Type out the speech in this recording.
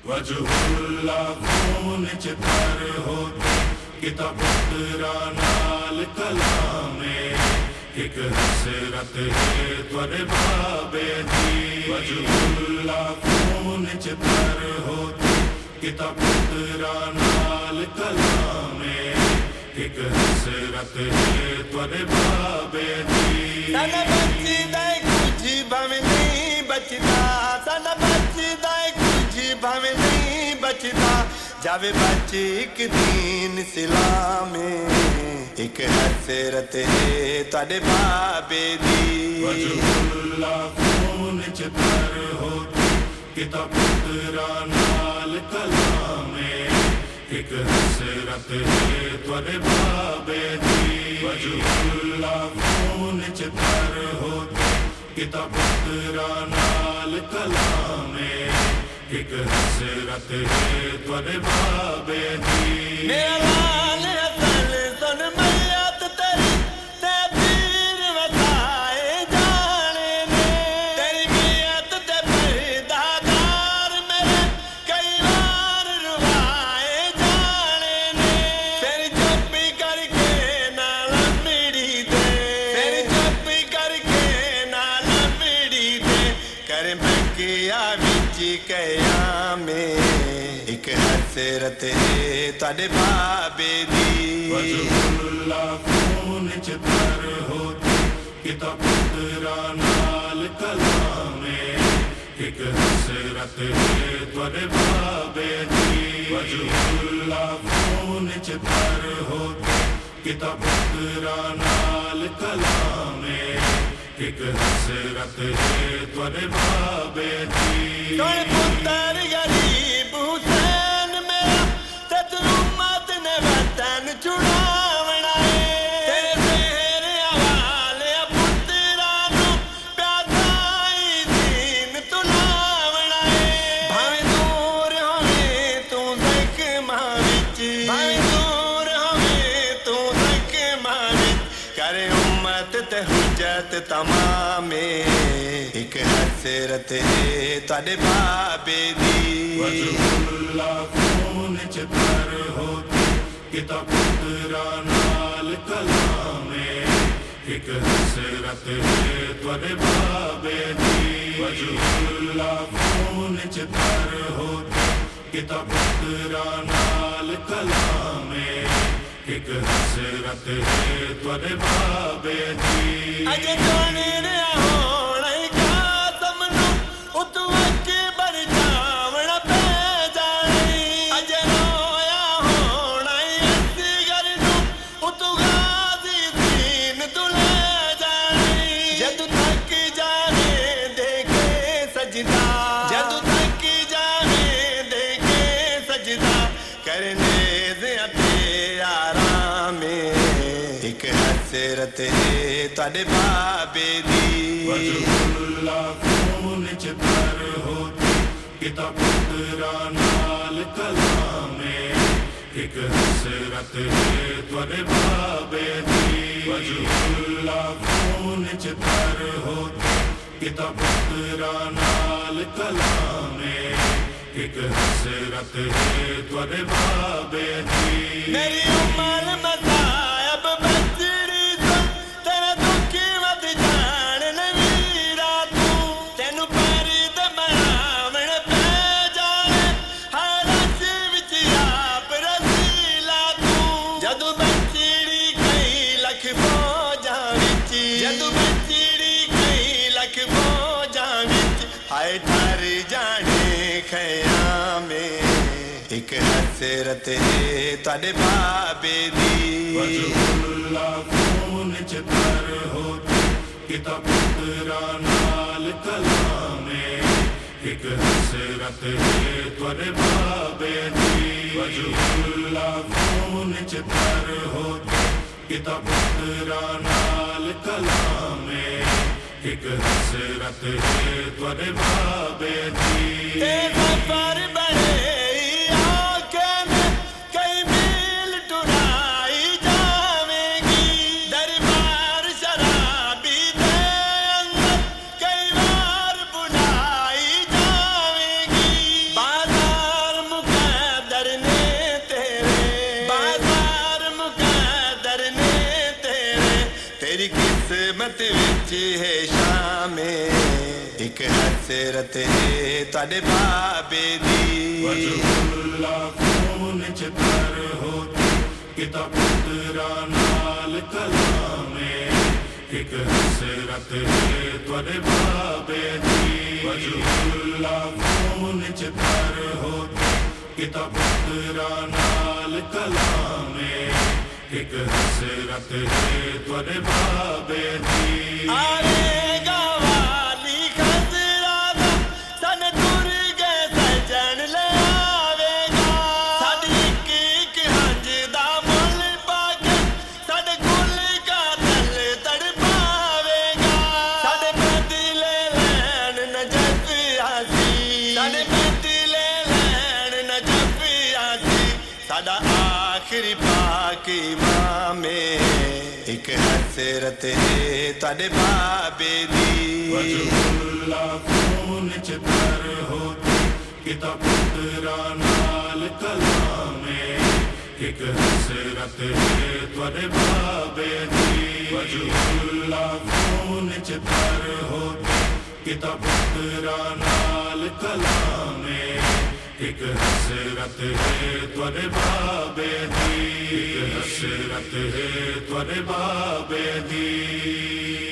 وجہullah خون چتر ہوتے کتاب پترا نال کلامے ایک حسرت ہے تورے بابے دی وجہullah خون چتر ہوتے کتاب پترا نال کلامے ایک حسرت ہے تورے بابے دی سانا بچی دائے کچھ بھاوے نہیں بچتا سانا بچی دائے کچھ بھاوے نہیں بچتا جاوے بچی ایک دین اسلامے ایک حسرت ہے تواڈے بابے دی وجہullah خون چتر ہوتے کتاب پترا نال کلامے ایک حسرت ہے تواڈے بابے دی وجہullah خون چتر ہوتے کتاب پترا نال کلامے ایک حسرت ہے تواڈے بابے دی میرا لال اصل سن میت تیری تے پیر وسائے جانے نے تیری میت تے پردادار میرے کئی بار روائے جانے نے تیری چپی کر کے نال میری دے تیری چپی کر کے نال میری دے کر میں کیا وچ قیامے ایک حسرت ہے تواڈے بابے دی وجہullah خون چتر ہوتے کتاب پترا نال کلامے ایک حسرت ہے تواڈے بابے دی وجہullah خون چتر ہوتے کتاب پترا نال کلامے ایک حسرت ہے تواڈے بابے دی سن پتر غریب حسین میرا تے ظلمت نے وطن چھڑاونا ہے تیرے زہر حوالے پتراں نوں پیاسائی دین تلاونا ہے بھاویں دور ہووے تو زخماں وچ بھاویں دور ہووے تو زخماں وچ کرے امت تے حجت تمامے ایک حسرت ہے تواڈے بابے دی وجہullah خون چتر ہوتے کتاب پترا نال کلامے ایک حسرت ہے تواڈے بابے دی وجہullah خون چتر ہوتے کتاب پترا نال کلامے ایک حسرت ہے تواڈے بابے دی اج جانے رہا ہونا ہی قاسم نوں اتو اکے بر جاونا پہ جانی اج رویا ہونا ہی اصغر نوں اتو غازی دین تو لے جانی جدو تک جانے دیکھے سجدہ جدو تک جانے دیکھے سجدہ کرنے زیادہ آرامے ایک حسرت ہے تواڈے بابے دی وجہullah خون چتر ہوتے کتاب پترا نال کلامے ایک حسرت ہے تواڈے بابے دی وجہullah خون چتر ہوتے کتاب پترا نال کلامے ایک حسرت ہے تواڈے بابے دی میری عمر مصائب بچڑی سن تیرا دکھی ود جان نویرا تو تینو پیری تے مناون پہ جانے ہر رس وچ آپ رسیلا تو جدو بچڑی کئی لکھ فوجاں وچ جدو بچڑی کئی لکھ فوجاں وچ ہائے ٹھر جانے خیامے ایک حسرت ہے تواڈے بابے دی وجہullah خون چتر ہوتے کتاب پترا نال کلامے ایک حسرت ہے تواڈے بابے دی وجہullah خون چتر ہوتے کتاب پترا نال کلامے ایک حسرت ہے تواڈے بابے دی سفر بڑے آنکھیں میں کئی میل ٹرائی جاویں گی دربار شرابی دے اندر کئی بار بلائی جاویں گی بازار ہے شام ایک حسرت ہے تواڈے بابے دی وجہ اللہ خون چتر ہوتی کتاب پترا نال کلامے ایک حسرت ہے تواڈے بابے دی وجہ اللہ خون چتر ہوتی کتاب پترا نال کلامے ایک حسرت ہے تواڈے بابے دی آئے گا والی خضرا دا سن ٹر گئے سجن لے آوے گا ساڈی ایک ہنج دا مل پا کے ساڈے گل کا دل تڑپاوے گا ساڈے بدلے لین نجف آسی ساڈے بدلے لین نجف آسی ساڈا آخری پاک امام ایک حسرت ہے تواڈے بابے دی وجہ اللہ خون چتر ہوتی کتاب پترا نال کلامے ایک حسرت ہے تواڈے بابے دی وجہ اللہ خون چتر ہوتی کتاب پترا نال کلامے ایک حسرت ہے تواڈے بابے دی ایک حسرت ہے تواڈے بابے دی